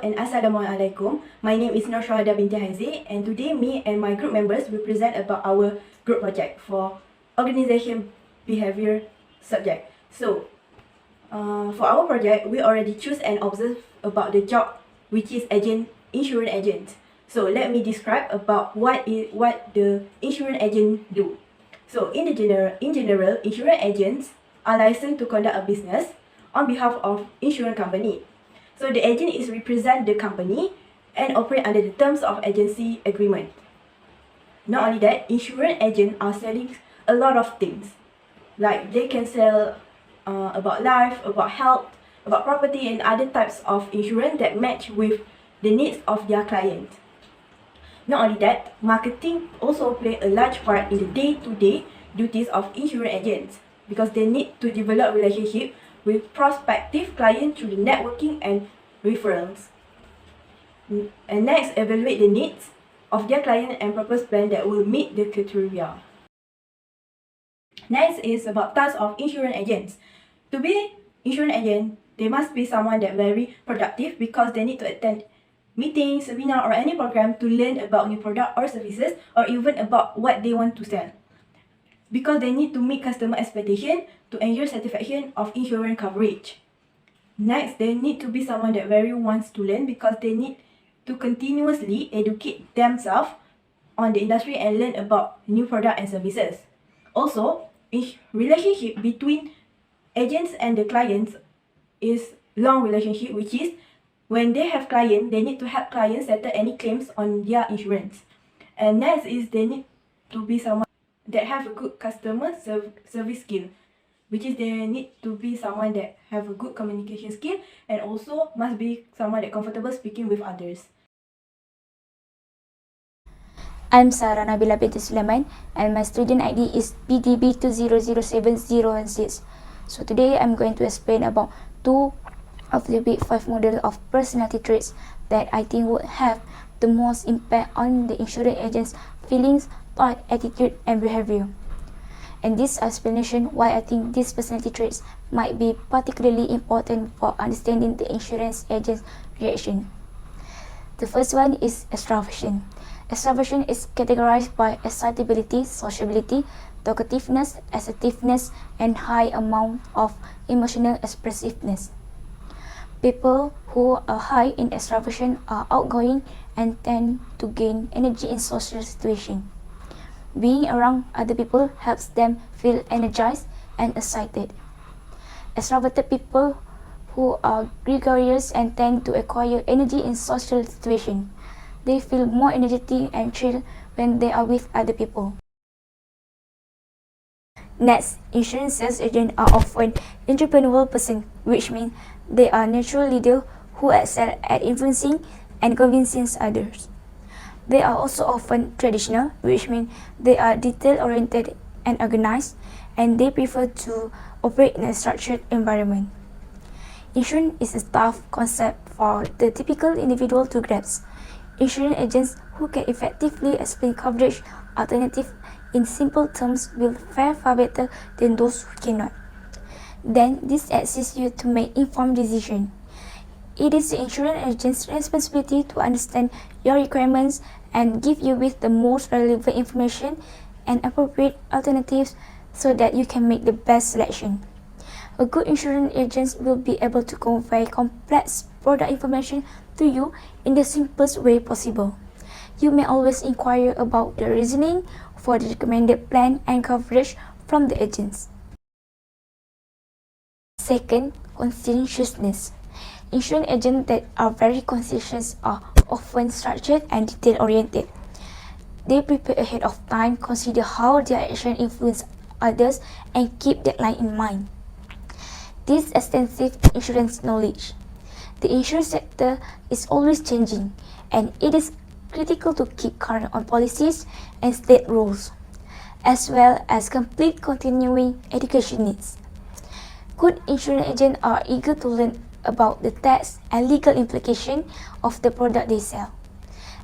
and Assalamualaikum. My name is Norsyuhadah Binti Haidzir, and today me and my group members will present about our group project for organization behavior subject. So, for our project, we already choose and observe about the job, which is insurance agent. So let me describe about what the insurance agent do. So in general, insurance agents are licensed to conduct a business on behalf of insurance company. So the agent is represent the company and operate under the terms of agency agreement. Not only that, insurance agents are selling a lot of things. Like they can sell about life, about health, about property and other types of insurance that match with the needs of their client. Not only that, marketing also play a large part in the day-to-day duties of insurance agents because they need to develop relationship with prospective clients through the networking and referrals. And next, evaluate the needs of their client and propose plan that will meet the criteria. Next is about tasks of insurance agents. To be insurance agent, they must be someone that very productive because they need to attend meetings, seminar or any program to learn about new product or services or even about what they want to sell. Because they need to meet customer expectation to ensure satisfaction of insurance coverage. Next, they need to be someone that very wants to learn because they need to continuously educate themselves on the industry and learn about new product and services. Also, relationship between agents and the clients is long relationship, which is when they have client, they need to help clients settle any claims on their insurance. And next is they need to be someone that have a good customer service skill, which is they need to be someone that have a good communication skill and also must be someone that comfortable speaking with others. I'm Nabilah Binti Sulaiman and my student ID is BDB20070116. So today I'm going to explain about two of the big 5 models of personality traits that I think would have the most impact on the insurance agent's feelings, thought, attitude, and behavior. And this explanation why I think these personality traits might be particularly important for understanding the insurance agent's reaction. The first one is extraversion. Extraversion is categorized by excitability, sociability, talkativeness, assertiveness, and high amount of emotional expressiveness. People who are high in extraversion are outgoing and tend to gain energy in social situations. Being around other people helps them feel energized and excited. Extroverted people who are gregarious and tend to acquire energy in social situations. They feel more energetic and chill when they are with other people. Next, insurance sales agents are often entrepreneurial persons, which means they are natural leaders who excel at influencing and convincing others. They are also often traditional, which means they are detail-oriented and organized, and they prefer to operate in a structured environment. Insurance is a tough concept for the typical individual to grasp. Insurance agents who can effectively explain coverage alternatives in simple terms will fare far better than those who cannot. Then, this assists you to make informed decisions. It is the insurance agent's responsibility to understand your requirements and give you with the most relevant information and appropriate alternatives so that you can make the best selection. A good insurance agent will be able to convey complex product information to you in the simplest way possible. You may always inquire about the reasoning for the recommended plan and coverage from the agents. Second, conscientiousness. Insurance agents that are very conscientious are often structured and detail-oriented. They prepare ahead of time, consider how their action influence others, and keep deadline in mind. This extensive insurance knowledge. The insurance sector is always changing, and it is critical to keep current on policies and state rules, as well as complete continuing education needs. Good insurance agents are eager to learn about the tax and legal implications of the product they sell,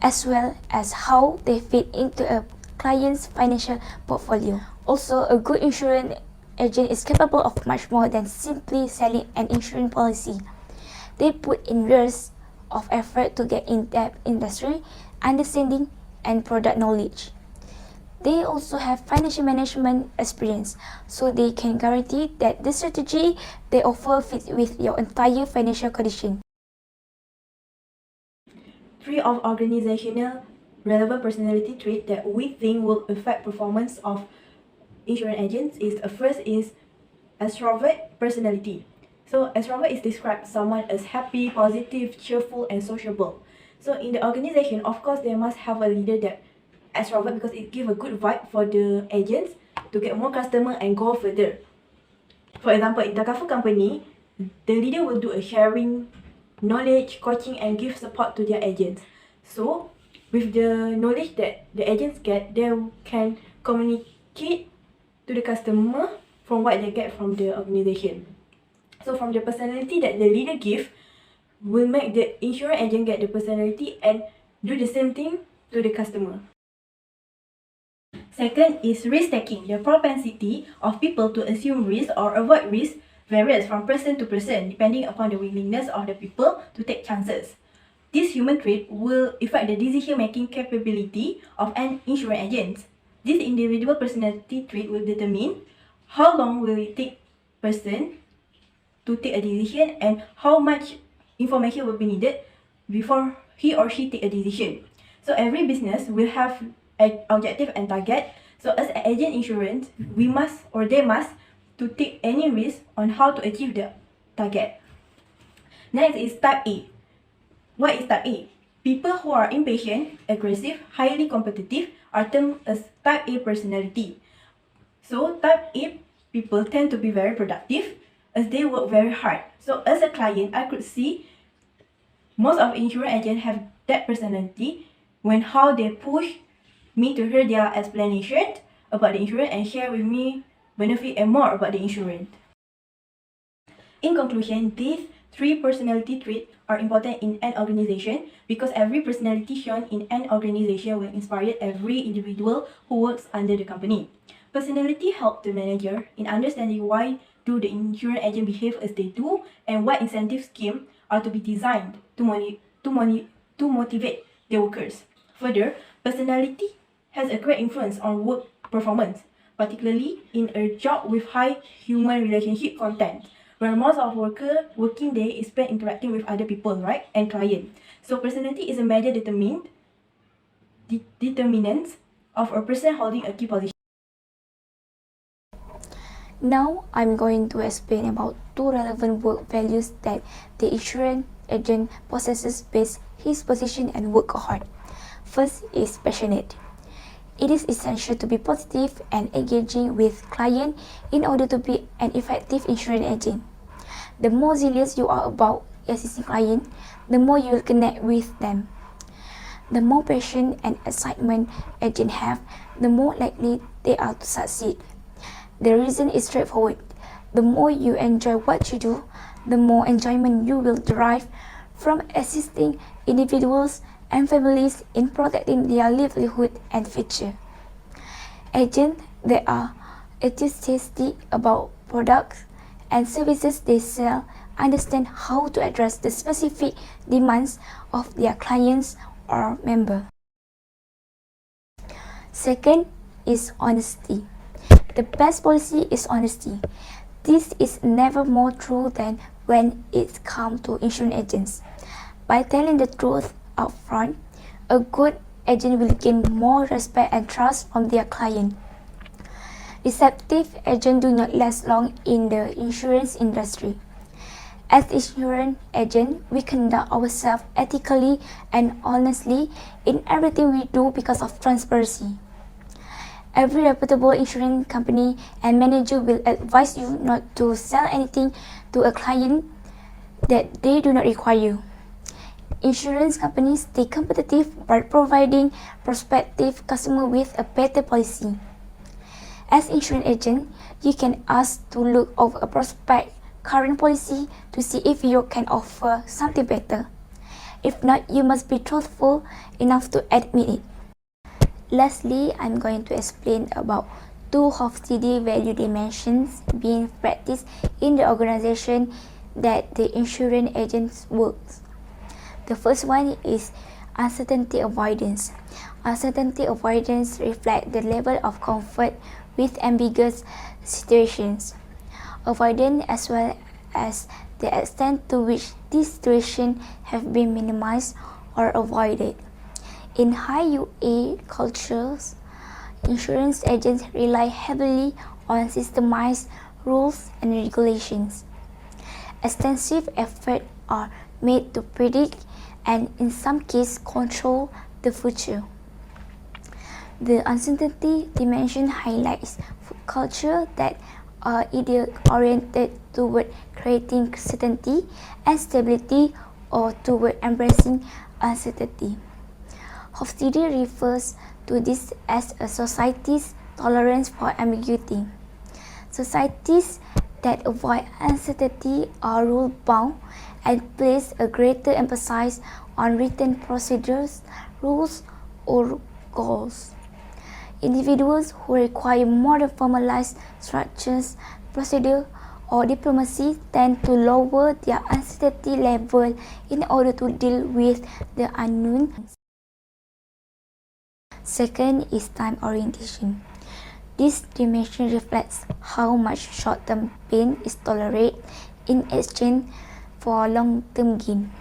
as well as how they fit into a client's financial portfolio. Also, a good insurance agent is capable of much more than simply selling an insurance policy. They put in years of effort to get in-depth industry understanding and product knowledge. They also have financial management experience, so they can guarantee that the strategy they offer fits with your entire financial condition. 3 of organizational relevant personality traits that we think will affect performance of insurance agents is first is extrovert personality. So extrovert is described someone as happy, positive, cheerful, and sociable. So in the organization, of course, they must have a leader that extrovert because it gives a good vibe for the agents to get more customer and go further. For example, in the Kafu company, the leader will do a sharing knowledge, coaching, and give support to their agents. So with the knowledge that the agents get, they can communicate to the customer from what they get from the organization. So from the personality that the leader give, will make the insurance agent get the personality and do the same thing to the customer. Second is risk taking. The propensity of people to assume risk or avoid risk varies from person to person depending upon the willingness of the people to take chances. This human trait will affect the decision-making capability of an insurance agent. This individual personality trait will determine how long will it take person to take a decision and how much information will be needed before he or she take a decision. So every business will have an objective and target. So as an agent insurance, we must or they must to take any risk on how to achieve the target. Next is type A. What is type A? People who are impatient, aggressive, highly competitive are termed as type A personality. So type A people tend to be very productive as they work very hard. So as a client, I could see most of insurance agents have that personality when how they push me to hear their explanation about the insurance and share with me benefit and more about the insurance. In conclusion, these 3 personality traits are important in an organization because every personality shown in an organization will inspire every individual who works under the company. Personality helps the manager in understanding why do the insurance agent behave as they do and what incentive scheme are to be designed to motivate the workers. Further, personality has a great influence on work performance, particularly in a job with high human relationship content, where most of working day is spent interacting with other people, right, and client. So personality is a major determinant of a person holding a key position. Now, I'm going to explain about 2 relevant work values that the insurance agent possesses based his position and work hard. First is passionate. It is essential to be positive and engaging with client in order to be an effective insurance agent. The more zealous you are about assisting client, the more you will connect with them. The more passion and excitement agents have, the more likely they are to succeed. The reason is straightforward. The more you enjoy what you do, the more enjoyment you will derive from assisting individuals and families in protecting their livelihood and future. Agents that are enthusiastic about products and services they sell understand how to address the specific demands of their clients or members. Second is honesty. The best policy is honesty. This is never more true than when it comes to insurance agents. By telling the truth up front, a good agent will gain more respect and trust from their client. Deceptive agents do not last long in the insurance industry. As insurance agents, we conduct ourselves ethically and honestly in everything we do because of transparency. Every reputable insurance company and manager will advise you not to sell anything to a client that they do not require. Insurance companies stay competitive by providing prospective customers with a better policy. As insurance agent, you can ask to look over a prospect current policy to see if you can offer something better. If not, you must be truthful enough to admit it. Lastly, I'm going to explain about 2 HOFTD value dimensions being practiced in the organization that the insurance agent works. The first one is uncertainty avoidance. Uncertainty avoidance reflects the level of comfort with ambiguous situations. Avoidance as well as the extent to which these situations have been minimized or avoided. In high UA cultures, insurance agents rely heavily on systemized rules and regulations. Extensive efforts are made to predict and in some cases control the future. The uncertainty dimension highlights culture that are either oriented toward creating certainty and stability or toward embracing uncertainty. Hofstede refers to this as a society's tolerance for ambiguity. Societies that avoid uncertainty are rule-bound and place a greater emphasis on written procedures, rules, or goals. Individuals who require more formalized structures, procedure, or diplomacy tend to lower their uncertainty level in order to deal with the unknown. Second is time orientation. This dimension reflects how much short-term pain is tolerated in exchange for long-term gain.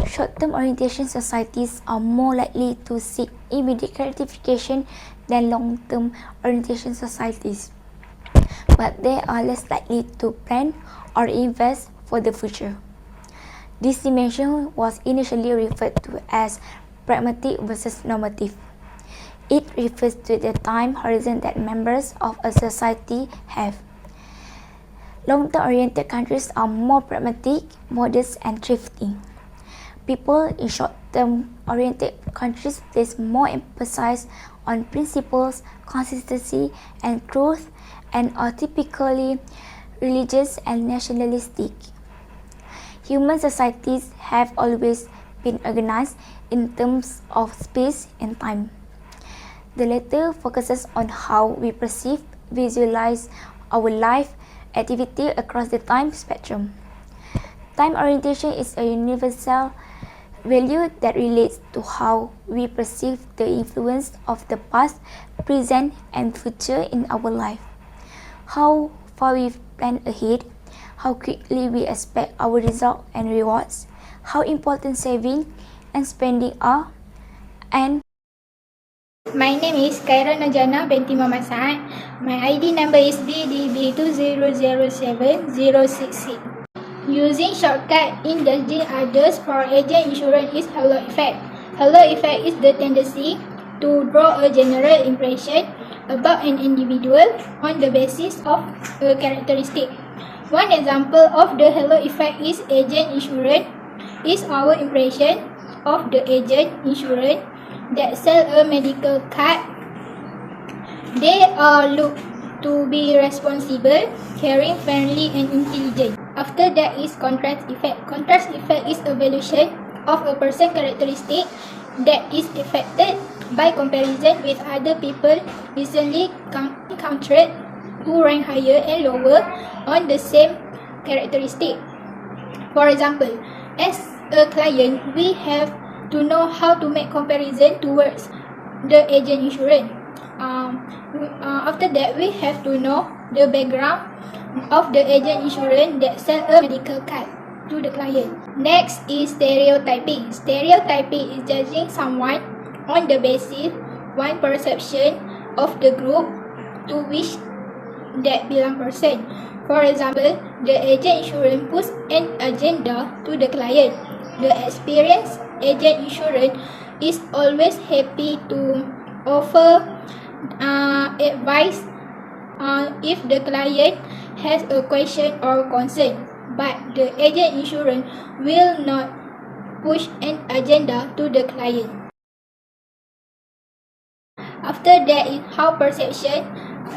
Short-term orientation societies are more likely to seek immediate gratification than long-term orientation societies, but they are less likely to plan or invest for the future. This dimension was initially referred to as pragmatic versus normative. It refers to the time horizon that members of a society have. Long-term oriented countries are more pragmatic, modest, and thrifty. People in short-term oriented countries place more emphasis on principles, consistency, and truth, and are typically religious and nationalistic. Human societies have always been organized in terms of space and time. The latter focuses on how we perceive, visualize our life activity across the time spectrum. Time orientation is a universal value that relates to how we perceive the influence of the past, present, and future in our life. How far we plan ahead, how quickly we expect our results and rewards, how important saving and spending are, and my name is Khairun Jannah, Binti Saad. My ID number is BDB2007066. Using shortcut in judging others for agent insurance is halo effect. Halo effect is the tendency to draw a general impression about an individual on the basis of a characteristic. One example of the halo effect is agent insurance is our impression of the agent insurance that sell a medical card. They are looked to be responsible, caring, friendly, and intelligent. After that is contrast effect. Contrast effect is evaluation of a person's characteristic that is affected by comparison with other people recently encountered who rank higher and lower on the same characteristic. For example, as a client, we have to know how to make comparison towards the agent insurance. After that, we have to know the background of the agent insurance that sell a medical card to the client. Next is stereotyping. Stereotyping is judging someone on the basis one perception of the group to which that belong person. For example, the agent insurance puts an agenda to the client. The experienced agent insurance is always happy to offer advice if the client has a question or concern, but the agent insurance will not push an agenda to the client. After that is how perception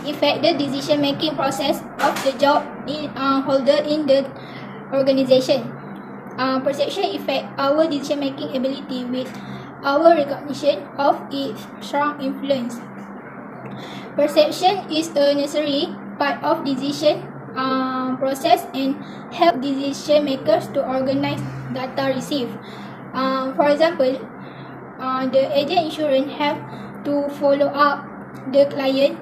affect the decision-making process of the job holder in the organization. Perception affect our decision-making ability with our recognition of its strong influence. Perception is a necessary part of decision process and help decision makers to organize data received. For example, the agent insurance have to follow up the client.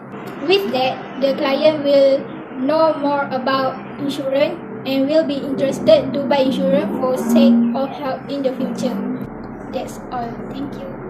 With that, the client will know more about insurance and will be interested to buy insurance for sake of help in the future. That's all. Thank you.